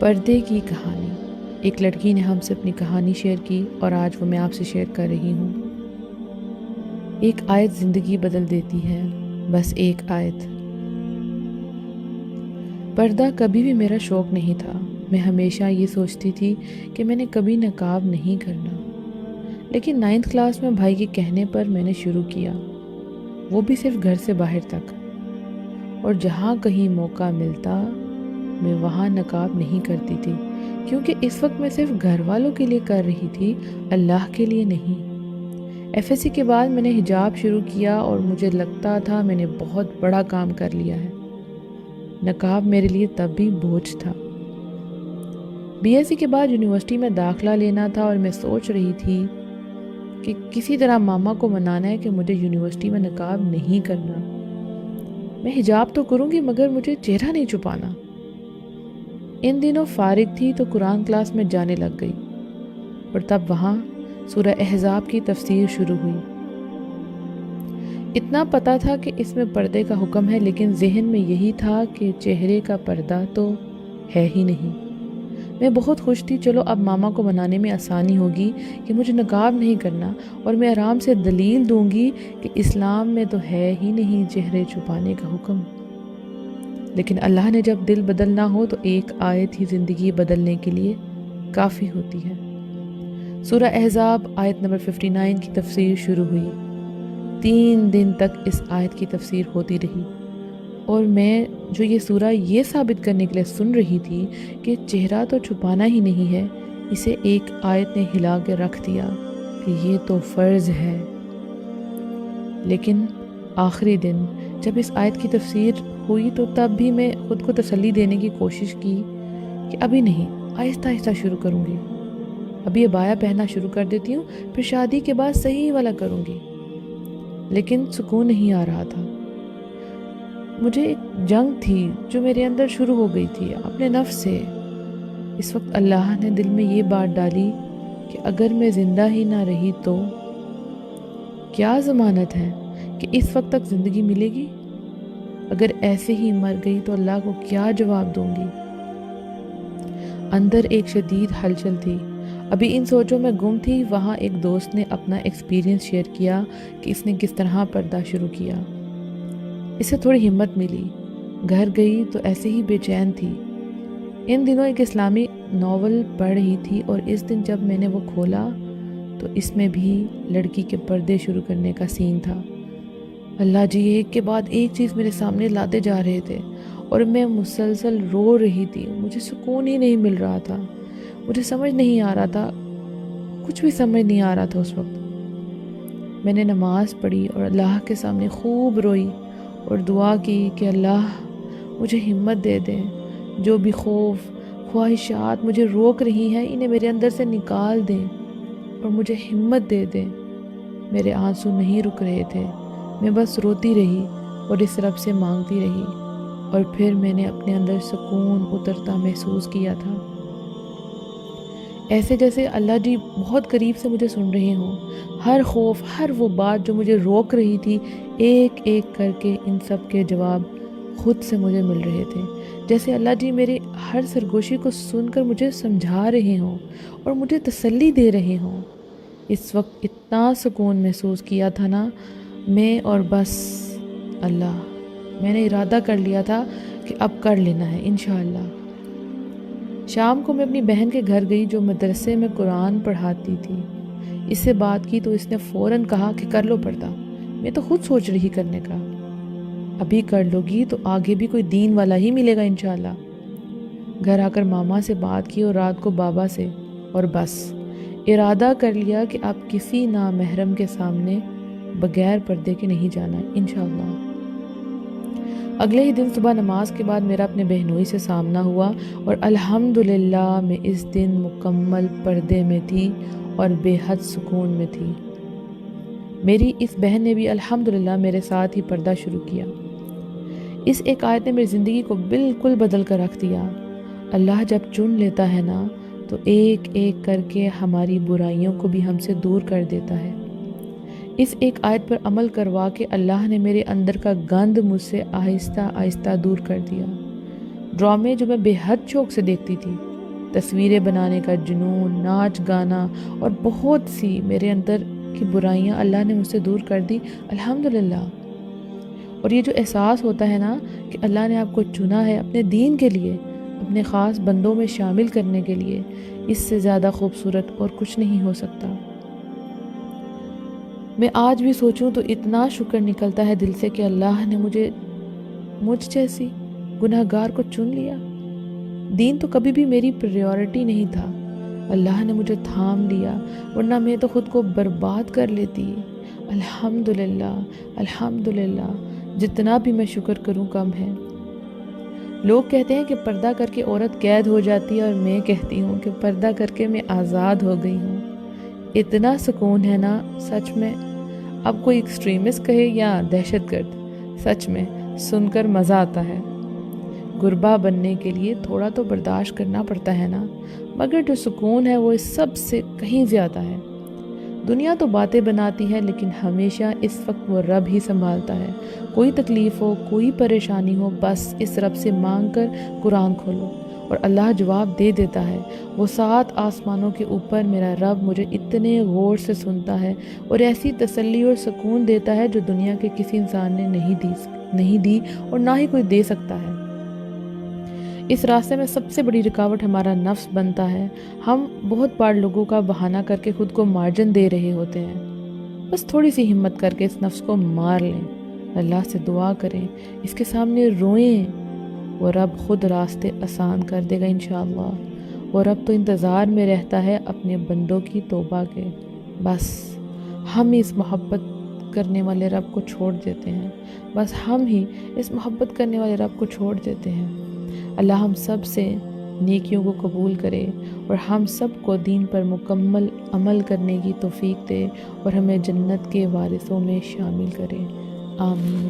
پردے کی کہانی۔ ایک لڑکی نے ہم سے اپنی کہانی شیئر کی اور آج وہ میں آپ سے شیئر کر رہی ہوں۔ ایک آیت زندگی بدل دیتی ہے، بس ایک آیت۔ پردہ کبھی بھی میرا شوق نہیں تھا۔ میں ہمیشہ یہ سوچتی تھی کہ میں نے کبھی نقاب نہیں کرنا، لیکن 9th کلاس میں بھائی کے کہنے پر میں نے شروع کیا، وہ بھی صرف گھر سے باہر تک، اور جہاں کہیں موقع ملتا میں وہاں نقاب نہیں کرتی تھی، کیونکہ اس وقت میں صرف گھر والوں کے لیے کر رہی تھی، اللہ کے لیے نہیں۔ FSC کے بعد میں نے حجاب شروع کیا اور مجھے لگتا تھا میں نے بہت بڑا کام کر لیا ہے۔ نقاب میرے لیے تب بھی بوجھ تھا۔ BSc کے بعد یونیورسٹی میں داخلہ لینا تھا اور میں سوچ رہی تھی کہ کسی طرح ماما کو منانا ہے کہ مجھے یونیورسٹی میں نقاب نہیں کرنا۔ میں حجاب تو کروں گی مگر مجھے چہرہ نہیں چھپانا۔ ان دنوں فارغ تھی تو قرآن کلاس میں جانے لگ گئی، اور تب وہاں سورہ احزاب کی تفسیر شروع ہوئی۔ اتنا پتا تھا کہ اس میں پردے کا حکم ہے، لیکن ذہن میں یہی تھا کہ چہرے کا پردہ تو ہے ہی نہیں۔ میں بہت خوش تھی، چلو اب ماما کو منانے میں آسانی ہوگی کہ مجھے نقاب نہیں کرنا، اور میں آرام سے دلیل دوں گی کہ اسلام میں تو ہے ہی نہیں چہرے چھپانے کا حکم۔ لیکن اللہ نے جب دل بدلنا ہو تو ایک آیت ہی زندگی بدلنے کے لیے کافی ہوتی ہے۔ سورہ احزاب آیت نمبر 59 کی تفسیر شروع ہوئی۔ 3 دن تک اس آیت کی تفسیر ہوتی رہی، اور میں جو یہ سورہ یہ ثابت کرنے کے لیے سن رہی تھی کہ چہرہ تو چھپانا ہی نہیں ہے، اسے ایک آیت نے ہلا کے رکھ دیا کہ یہ تو فرض ہے۔ لیکن آخری دن جب اس آیت کی تفسیر ہوئی تو تب بھی میں خود کو تسلی دینے کی کوشش کی کہ ابھی نہیں، آہستہ آہستہ شروع کروں گی، ابھی عبایا پہننا شروع کر دیتی ہوں، پھر شادی کے بعد صحیح والا کروں گی۔ لیکن سکون نہیں آ رہا تھا۔ مجھے ایک جنگ تھی جو میرے اندر شروع ہو گئی تھی اپنے نفس سے۔ اس وقت اللہ نے دل میں یہ بات ڈالی کہ اگر میں زندہ ہی نہ رہی تو کیا ضمانت ہے کہ اس وقت تک زندگی ملے گی؟ اگر ایسے ہی مر گئی تو اللہ کو کیا جواب دوں گی؟ اندر ایک شدید ہلچل تھی۔ ابھی ان سوچوں میں گم تھی، وہاں ایک دوست نے اپنا ایکسپیرینس شیئر کیا کہ اس نے کس طرح پردہ شروع کیا۔ اسے تھوڑی ہمت ملی، گھر گئی تو ایسے ہی بے چین تھی۔ ان دنوں ایک اسلامی ناول پڑھ رہی تھی، اور اس دن جب میں نے وہ کھولا تو اس میں بھی لڑکی کے پردے شروع کرنے کا سین تھا۔ اللہ جی، ایک کے بعد ایک چیز میرے سامنے لاتے جا رہے تھے، اور میں مسلسل رو رہی تھی۔ مجھے سکون ہی نہیں مل رہا تھا، مجھے سمجھ نہیں آ رہا تھا، کچھ بھی سمجھ نہیں آ رہا تھا اس وقت۔ میں نے نماز پڑھی اور اللہ کے سامنے خوب روئی اور دعا کی کہ اللہ مجھے ہمت دے دیں، جو بھی خوف خواہشات مجھے روک رہی ہیں انہیں میرے اندر سے نکال دیں اور مجھے ہمت دے دیں۔ میرے آنسو نہیں رک رہے تھے، میں بس روتی رہی اور اس رب سے مانگتی رہی، اور پھر میں نے اپنے اندر سکون اترتا محسوس کیا تھا، ایسے جیسے اللہ جی بہت قریب سے مجھے سن رہے ہوں۔ ہر خوف، ہر وہ بات جو مجھے روک رہی تھی، ایک ایک کر کے ان سب کے جواب خود سے مجھے مل رہے تھے، جیسے اللہ جی میری ہر سرگوشی کو سن کر مجھے سمجھا رہے ہوں اور مجھے تسلی دے رہے ہوں۔ اس وقت اتنا سکون محسوس کیا تھا نا میں، اور بس اللہ، میں نے ارادہ کر لیا تھا کہ اب کر لینا ہے انشاءاللہ۔ شام کو میں اپنی بہن کے گھر گئی جو مدرسے میں قرآن پڑھاتی تھی۔ اس سے بات کی تو اس نے فوراً کہا کہ کر لو پردہ۔ میں تو خود سوچ رہی کرنے کا، ابھی کر لو گی تو آگے بھی کوئی دین والا ہی ملے گا انشاءاللہ۔ گھر آ کر ماما سے بات کی اور رات کو بابا سے، اور بس ارادہ کر لیا کہ اب کسی نامحرم کے سامنے بغیر پردے کے نہیں جانا انشاءاللہ۔ اگلے ہی دن صبح نماز کے بعد میرا اپنے بہنوئی سے سامنا ہوا، اور الحمدللہ میں اس دن مکمل پردے میں تھی اور بے حد سکون میں تھی۔ میری اس بہن نے بھی الحمدللہ میرے ساتھ ہی پردہ شروع کیا۔ اس ایک آیت نے میری زندگی کو بالکل بدل کر رکھ دیا۔ اللہ جب چن لیتا ہے نا تو ایک ایک کر کے ہماری برائیوں کو بھی ہم سے دور کر دیتا ہے۔ اس ایک آیت پر عمل کروا کے اللہ نے میرے اندر کا گند مجھ سے آہستہ آہستہ دور کر دیا۔ ڈرامے جو میں بے حد شوق سے دیکھتی تھی، تصویریں بنانے کا جنون، ناچ گانا اور بہت سی میرے اندر کی برائیاں اللہ نے مجھ سے دور کر دی، الحمدللہ۔ اور یہ جو احساس ہوتا ہے نا کہ اللہ نے آپ کو چنا ہے اپنے دین کے لیے، اپنے خاص بندوں میں شامل کرنے کے لیے، اس سے زیادہ خوبصورت اور کچھ نہیں ہو سکتا۔ میں آج بھی سوچوں تو اتنا شکر نکلتا ہے دل سے کہ اللہ نے مجھ جیسی گناہ گار کو چن لیا۔ دین تو کبھی بھی میری پریورٹی نہیں تھا، اللہ نے مجھے تھام لیا، ورنہ میں تو خود کو برباد کر لیتی۔ الحمدللہ، الحمدللہ، جتنا بھی میں شکر کروں کم ہے۔ لوگ کہتے ہیں کہ پردہ کر کے عورت قید ہو جاتی ہے، اور میں کہتی ہوں کہ پردہ کر کے میں آزاد ہو گئی ہوں۔ اتنا سکون ہے نا سچ میں، اب کوئی ایکسٹریمسٹ کہے یا دہشت گرد، سچ میں سن کر مزہ آتا ہے۔ غربا بننے کے لیے تھوڑا تو برداشت کرنا پڑتا ہے نا، مگر جو سکون ہے وہ اس سب سے کہیں زیادہ ہے۔ دنیا تو باتیں بناتی ہے، لیکن ہمیشہ اس وقت وہ رب ہی سنبھالتا ہے۔ کوئی تکلیف ہو، کوئی پریشانی ہو، بس اس رب سے مانگ کر قرآن کھولو اور اللہ جواب دے دیتا ہے۔ وہ 7 آسمانوں کے اوپر میرا رب مجھے اتنے غور سے سنتا ہے اور ایسی تسلی اور سکون دیتا ہے جو دنیا کے کسی انسان نے نہیں دی اور نہ ہی کوئی دے سکتا ہے۔ اس راستے میں سب سے بڑی رکاوٹ ہمارا نفس بنتا ہے۔ ہم بہت بار لوگوں کا بہانہ کر کے خود کو مارجن دے رہے ہوتے ہیں۔ بس تھوڑی سی ہمت کر کے اس نفس کو مار لیں، اللہ سے دعا کریں، اس کے سامنے روئیں، وہ رب خود راستے آسان کر دے گا انشاءاللہ۔ وہ رب تو انتظار میں رہتا ہے اپنے بندوں کی توبہ کے۔ بس ہم ہی اس محبت کرنے والے رب کو چھوڑ دیتے ہیں، بس ہم ہی اس محبت کرنے والے رب کو چھوڑ دیتے ہیں۔ اللہ ہم سب سے نیکیوں کو قبول کرے اور ہم سب کو دین پر مکمل عمل کرنے کی توفیق دے اور ہمیں جنت کے وارثوں میں شامل کرے، آمین۔